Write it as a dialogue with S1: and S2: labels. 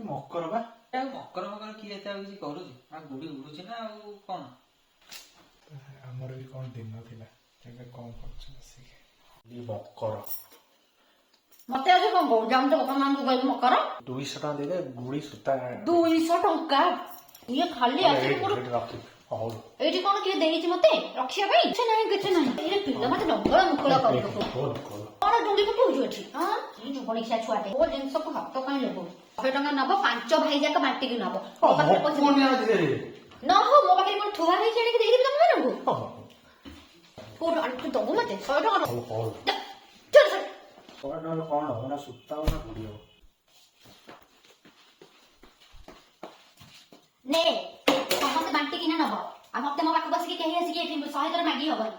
S1: ମକର ବା
S2: ମକର ମକର କିଏ ଏତେ ଆଉ କିଛି କରୁଛି? ଗୁଡି ଉଡୁଛି ନା ଆଉ କଣ?
S1: ଆମର ବି କଣ ଦିନ ଥିଲା ଏବେ କଣ କରୁଛୁ ବସିକି ମକର
S3: ମତେ ଆଜି କଣ କହୁଛି? ଆମେ ତ ବର୍ତ୍ତମାନଙ୍କୁ କହିବୁ ମକର
S1: 200 ଟଙ୍କା ଦେଇଦେ ଗୁଳି ସୂତା
S3: 200 ଟଙ୍କା ଇଏ ଖାଲି ଆସିକି ମୋର ଏଇଠି କଣ କିଏ ଦେଇଛି ମତେ ରଖିବା ପାଇଁ? କିଛି ନାହିଁ କିଛି ନାହିଁ। ଏଇରେ ପିଲା ମତେ ଡଙ୍ଗଳ ମୁକଳ କରିଦେବ। କଣ ଡୁଙ୍ଗି ପକଉଛୁ ଏଠି? ହଁ ଜୁବଣିଖିଆ ଛୁଆଟେ ମୋ ଜିନିଷକୁ ହାତ କାହିଁ ଲଗଉଛୁ? 100 ଟଙ୍କା ନବ, 5 ଭାଇ ଯାକ ବାଣ୍ଟିକି ନବ। ମୋ ପାଖରେ ପଇସା ନ ହଉ, ମୋ ପାଖରେ କଣ ଥୁଆ ହେଇଛି ଆଣିକି ଦେଇଦେବି ତମ ମାନଙ୍କୁ? କୋଉଠୁ ଆଣିକି ଦବୁ ମତେ? 100 ଟଙ୍କା
S1: କଣ ସୂତା ଗୁଡି ହବ
S3: ନେ ସମସ୍ତେ ବାଣ୍ଟିକିନା ନବ। ଆଉ ମତେ ମୋ ପାଖକୁ ବସିକି କେହି ଆସିକି ଏଠି 100 ଥର ମାଗି ହବନି।